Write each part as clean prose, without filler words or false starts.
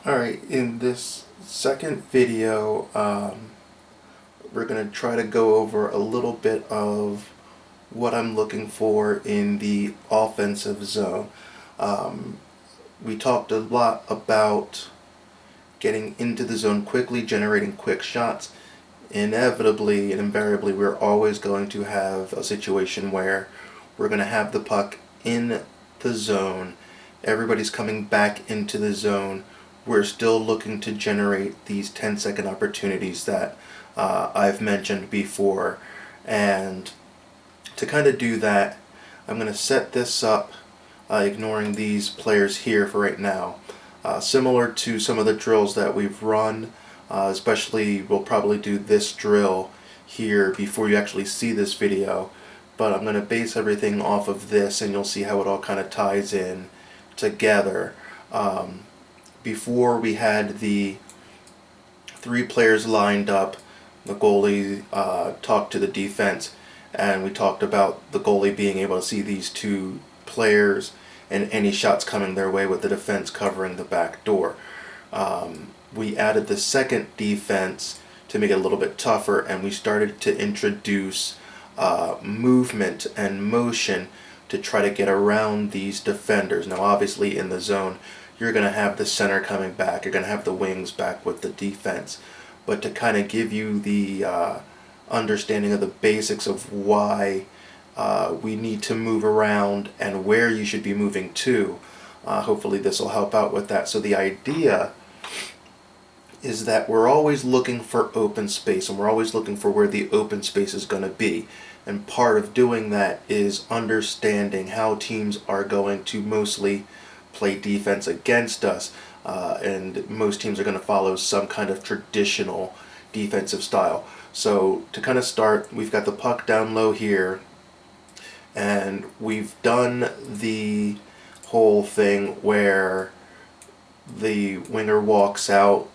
Alright, in this second video, we're going to try to go over a little bit of what I'm looking for in the offensive zone. We talked a lot about getting into the zone quickly, generating quick shots. Inevitably and invariably, we're always going to have a situation where we're going to have the puck in the zone. Everybody's coming back into the zone. We're still looking to generate these 10-second opportunities that I've mentioned before. And to kind of do that, I'm going to set this up, ignoring these players here for right now. Similar to some of the drills that we've run, especially we'll probably do this drill here before you actually see this video, but I'm going to base everything off of this and you'll see how it all kind of ties in together. Before we had the three players lined up, the goalie talked to the defense, and we talked about the goalie being able to see these two players and any shots coming their way with the defense covering the back door. We added the second defense to make it a little bit tougher, and we started to introduce movement and motion to try to get around these defenders. Now obviously in the zone you're going to have the center coming back, you're going to have the wings back with the defense, but to kind of give you the understanding of the basics of why we need to move around and where you should be moving to, hopefully this will help out with that. So the idea is that we're always looking for open space, and we're always looking for where the open space is going to be. And part of doing that is understanding how teams are going to mostly play defense against us. And most teams are going to follow some kind of traditional defensive style. So to kind of start, we've got the puck down low here, and we've done the whole thing where the winger walks out,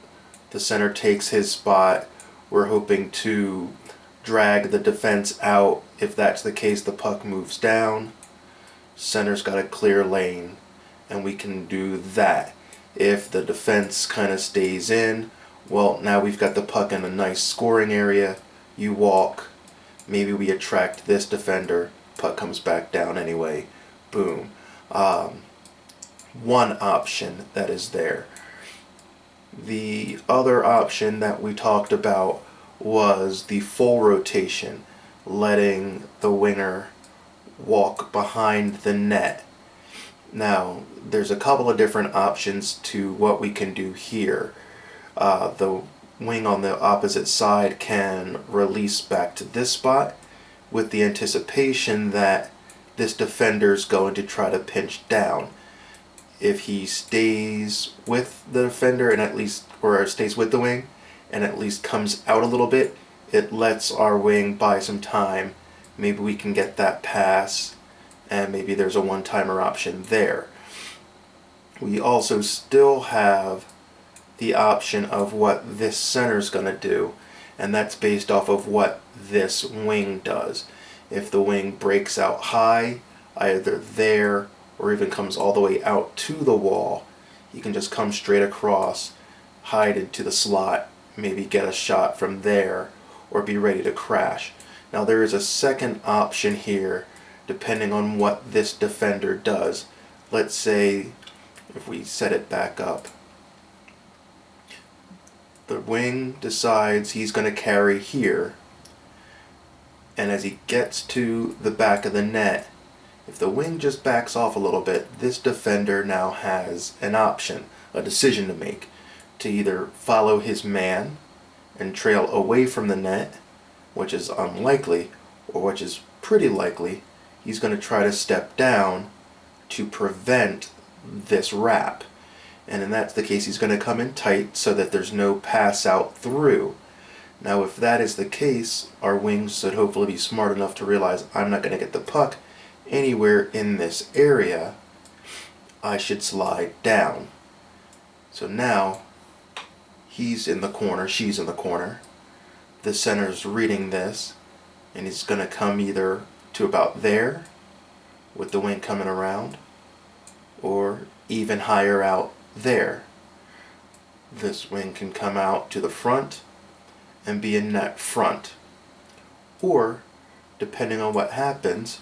the center takes his spot. We're hoping to drag the defense out. If that's the case, the puck moves down. Center's got a clear lane, and we can do that. If the defense kind of stays in, well, now we've got the puck in a nice scoring area. You walk, maybe we attract this defender, puck comes back down anyway. Boom. One option that is there. The other option that we talked about was the full rotation, letting the winger walk behind the net. Now, there's a couple of different options to what we can do here. The wing on the opposite side can release back to this spot with the anticipation that this defender's going to try to pinch down. If he stays with the defender and at least, or stays with the wing and at least comes out a little bit, it lets our wing buy some time. Maybe we can get that pass, and maybe there's a one-timer option there. We also still have the option of what this center's going to do, and that's based off of what this wing does. If the wing breaks out high, either there or even comes all the way out to the wall, you can just come straight across, hide into the slot, maybe get a shot from there, or be ready to crash. Now there is a second option here depending on what this defender does. Let's say if we set it back up, the wing decides he's going to carry here, and as he gets to the back of the net, if the wing just backs off a little bit, this defender now has an option, a decision to make, to either follow his man and trail away from the net, which is unlikely, or which is pretty likely, he's going to try to step down to prevent this wrap. And in that's the case, he's going to come in tight so that there's no pass out through. Now if that is the case, our wings should hopefully be smart enough to realize I'm not going to get the puck anywhere in this area, I should slide down. So now he's in the corner, she's in the corner, the center's reading this, and he's going to come either to about there with the wing coming around, or even higher out there. this wing can come out to the front and be in net front. Or, depending on what happens,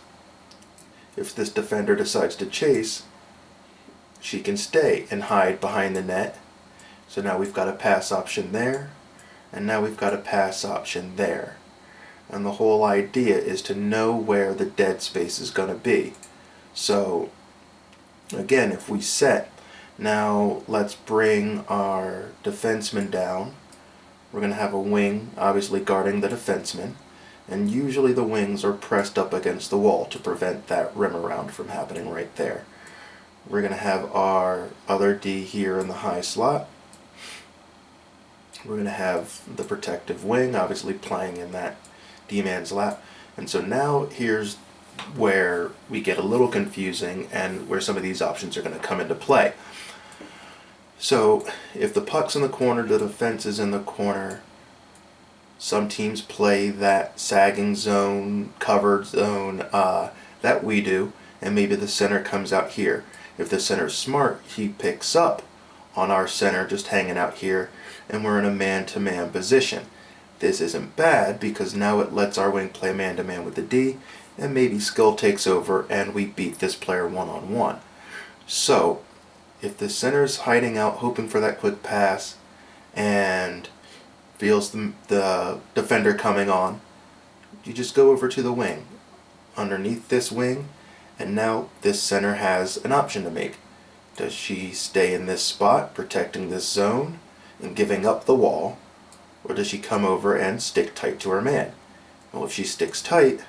if this defender decides to chase, she can stay and hide behind the net. So now we've got a pass option there, and now we've got a pass option there. And the whole idea is to know where the dead space is going to be. So, again, if we set, now let's bring our defenseman down. We're going to have a wing, obviously guarding the defenseman. And usually the wings are pressed up against the wall to prevent that rim around from happening right there. We're going to have our other D here in the high slot. We're going to have the protective wing, obviously playing in that D-man's lap. And so now here's where we get a little confusing and where some of these options are going to come into play. So if the puck's in the corner, the defense is in the corner. Some teams play that sagging zone, covered zone that we do, and maybe the center comes out here. If the center's smart, he picks up on our center just hanging out here, and we're in a man-to-man position. This isn't bad because now it lets our wing play man-to-man with the D, and maybe skill takes over and we beat this player one-on-one. So, if the center's hiding out hoping for that quick pass and feels the defender coming on, you just go over to the wing, underneath this wing, and now this center has an option to make. Does she stay in this spot, protecting this zone and giving up the wall, or does she come over and stick tight to her man? Well, if she sticks tight,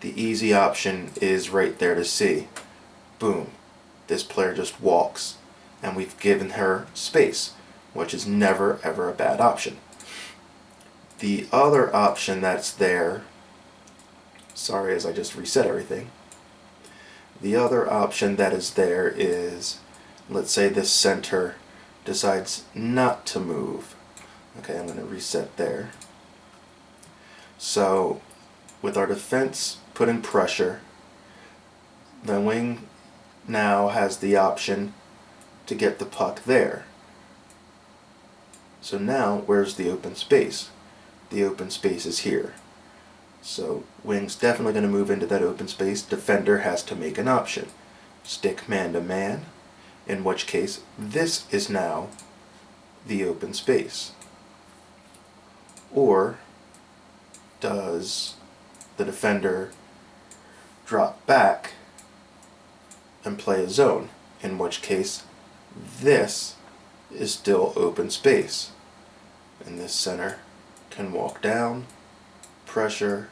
the easy option is right there to see. Boom. This player just walks, and we've given her space, which is never ever a bad option. The other option that's there, sorry as I just reset everything, the other option that is there is, let's say this center decides not to move. Okay, I'm going to reset there. So, with our defense putting pressure, the wing now has the option to get the puck there. So now, where's the open space? The open space is here. So, wing's definitely going to move into that open space. Defender has to make an option. Stick man to man, in which case, this is now the open space. Or, does the defender drop back and play a zone, in which case this is still open space, and this center can walk down, pressure,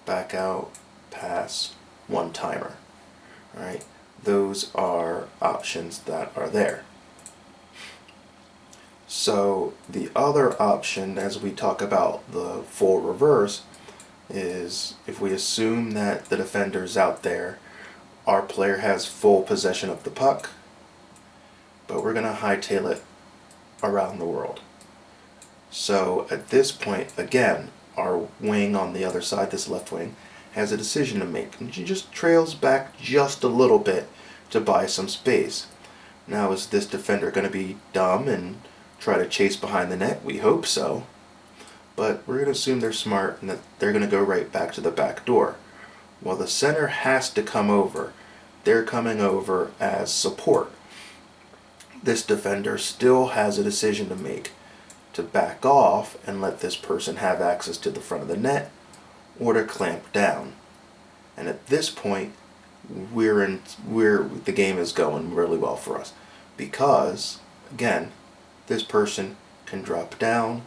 back out, pass, one-timer. Alright, those are options that are there. So the other option, as we talk about the full reverse, is if we assume that the defender's out there, our player has full possession of the puck, but we're going to hightail it around the world. So at this point, again, our wing on the other side, this left wing, has a decision to make. And she just trails back just a little bit to buy some space. Now, is this defender going to be dumb and try to chase behind the net? We hope so. But we're going to assume they're smart and that they're going to go right back to the back door. Well, the center has to come over. They're coming over as support. This defender still has a decision to make, to back off and let this person have access to the front of the net, or to clamp down. And at this point, the game is going really well for us, because again, this person can drop down,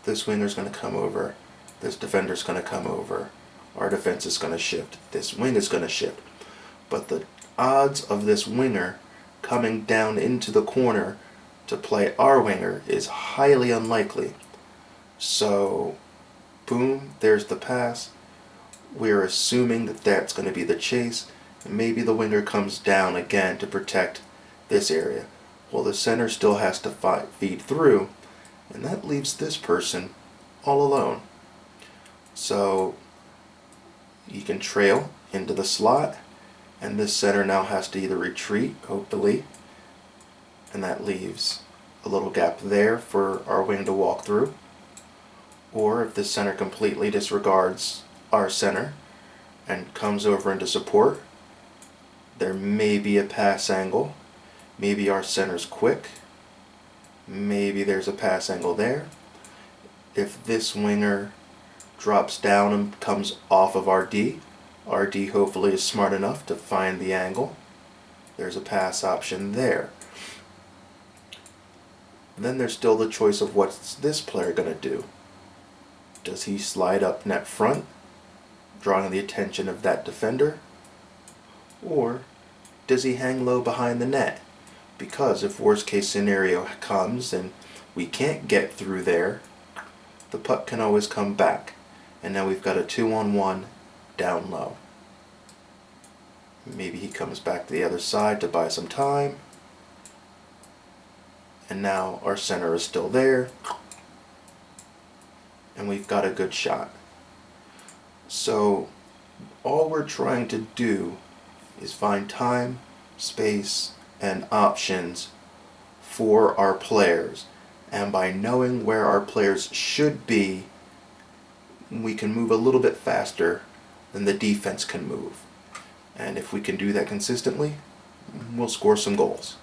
this winger's going to come over, this defender's going to come over, our defense is going to shift, this wing is going to shift. But the odds of this winger coming down into the corner to play our winger is highly unlikely. So, boom, there's the pass. We're assuming that that's going to be the chase, and maybe the winger comes down again to protect this area. Well, the center still has to feed through, and that leaves this person all alone. So, you can trail into the slot, and this center now has to either retreat, hopefully, and that leaves a little gap there for our wing to walk through. Or if the center completely disregards our center and comes over into support, there may be a pass angle. Maybe our center's quick. Maybe there's a pass angle there. If this winger drops down and comes off of our D hopefully is smart enough to find the angle. There's a pass option there. Then there's still the choice of what's this player going to do. Does he slide up net front, drawing the attention of that defender? Or does he hang low behind the net? Because if worst case scenario comes and we can't get through there, the puck can always come back. And now we've got a 2-on-1 down low. Maybe he comes back to the other side to buy some time. And now our center is still there. And we've got a good shot. So all we're trying to do is find time, space, and options for our players. And by knowing where our players should be, we can move a little bit faster than the defense can move. And if we can do that consistently, we'll score some goals.